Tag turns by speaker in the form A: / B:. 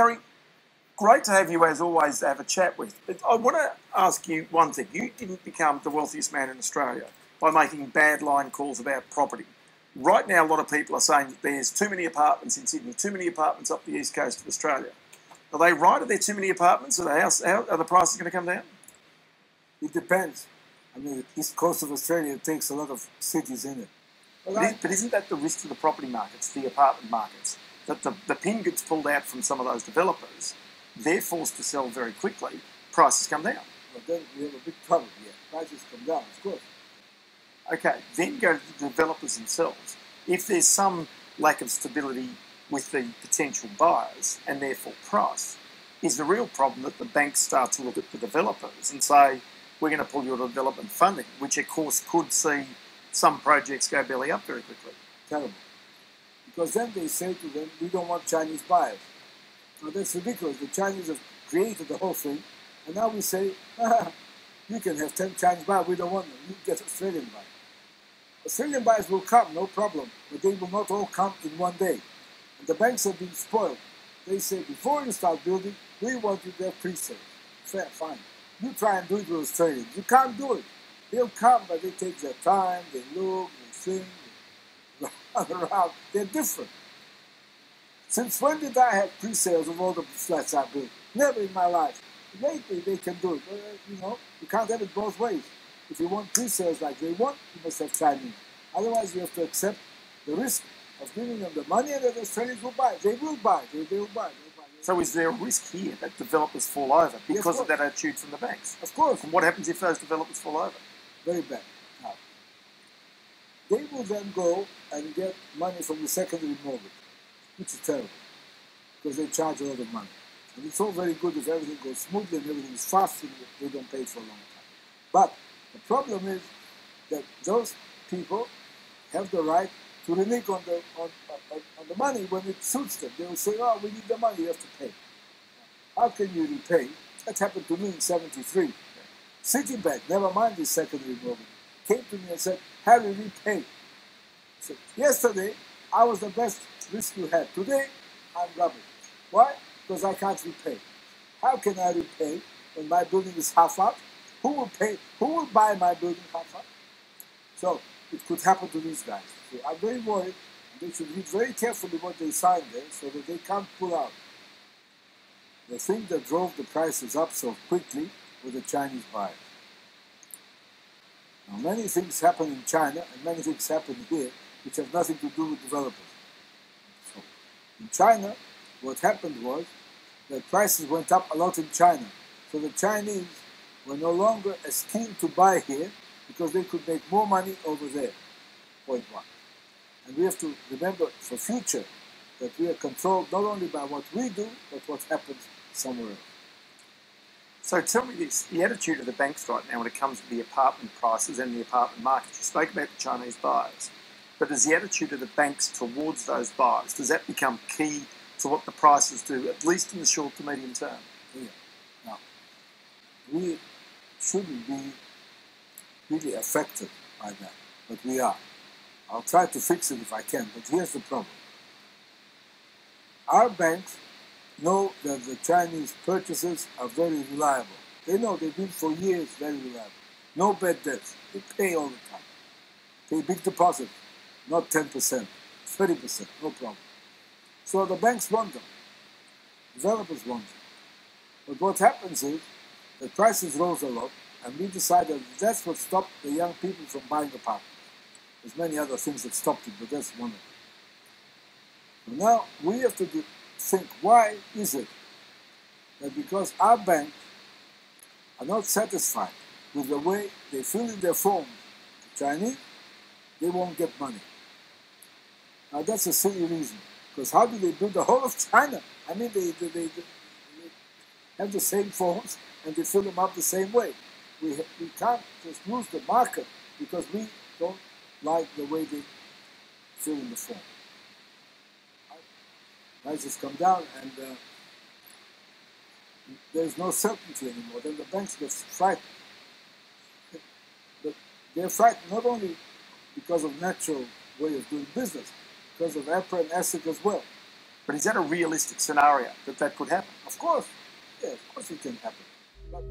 A: Harry, great to have you as always to have a chat with. But I want to ask you one thing. You didn't become the wealthiest man in Australia by making bad line calls about property. Right now, a lot of people are saying that there's too many apartments in Sydney, too many apartments up the east coast of Australia. Are they right? Are there too many apartments? Are the prices going to come down?
B: It depends. I mean, the east coast of Australia takes a lot of cities in it.
A: But isn't that the risk to the property markets, the apartment markets? That the pin gets pulled out from some of those developers, they're forced to sell very quickly, prices come down.
B: Well, then we have a big problem here. Prices come down, of course.
A: Okay, then go to the developers themselves. If there's some lack of stability with the potential buyers and therefore price, is the real problem that the banks start to look at the developers and say, we're going to pull your development funding, which of course could see some projects go belly up very quickly.
B: Terrible. Because then they say to them, we don't want Chinese buyers. Now that's ridiculous. The Chinese have created the whole thing, and now we say, you can have 10 Chinese buyers, we don't want them. You get Australian buyers. Australian buyers will come, no problem, but they will not all come in one day. And the banks have been spoiled. They say, before you start building, we want you to have pre-sales. Fair, fine. You try and do it with Australians. You can't do it. They'll come, but they take their time, they look, they think, they run around. They're different. Since when did I have pre-sales of all the flats I built? Never in my life. Lately they can do it. But, you can't have it both ways. If you want pre-sales like they want, you must have Chinese. Otherwise, you have to accept the risk of giving them the money and that the Australians will buy. They will buy. They will buy.
A: So is there a risk here that developers fall over because of that attitude from the banks?
B: Of course.
A: And what happens if those developers fall over?
B: Very bad. Now, they will then go and get money from the secondary mortgage, which is terrible, because they charge a lot of money. And it's all very good if everything goes smoothly and everything is fast and they don't pay for a long time. But the problem is that those people have the right to renege on the money when it suits them. They will say, oh, we need the money, you have to pay. How can you repay? That happened to me in '73. Citibank, never mind this secondary mortgage, came to me and said, Harry, repay. So yesterday, I was the best risk you had. Today, I'm rubbish. Why? Because I can't repay. How can I repay when my building is half up? Who will pay? Who will buy my building half up? So it could happen to these guys. So I'm very worried. They should read very carefully what they signed there so that they can't pull out. The thing that drove the prices up so quickly were the Chinese buyers. Now, many things happen in China and many things happen here which have nothing to do with developers. So, in China, what happened was that prices went up a lot in China. So the Chinese were no longer as keen to buy here because they could make more money over there, point one. And we have to remember for future that we are controlled not only by what we do, but what happens somewhere else.
A: So tell me this, the attitude of the banks right now when it comes to the apartment prices and the apartment market, you spoke about the Chinese buyers, but does the attitude of the banks towards those buyers, does that become key to what the prices do, at least in the short to medium term?
B: Yeah. Now, we shouldn't be really affected by that, but we are. I'll try to fix it if I can, but here's the problem. Our banks know that the Chinese purchasers are very reliable. They know they've been for years very reliable. No bad debts. They pay all the time. Pay big deposit, not 10%, 30%, no problem. So the banks want them. Developers want them. But what happens is the prices rose a lot, and we decided that's what stopped the young people from buying apartments. There's many other things that stopped it, but that's one of them. So now we have to think, why is it that because our banks are not satisfied with the way they fill in their forms to Chinese, they won't get money. Now that's a silly reason, because how do they build the whole of China? I mean, they have the same forms and they fill them up the same way. We can't just lose the market because we don't like the way they fill in the form. Prices come down and there's no certainty anymore. Then the banks get frightened. But they're frightened not only because of natural way of doing business, because of APRA and ASIC as well.
A: But is that a realistic scenario that could happen?
B: Of course. Yeah, of course it can happen. But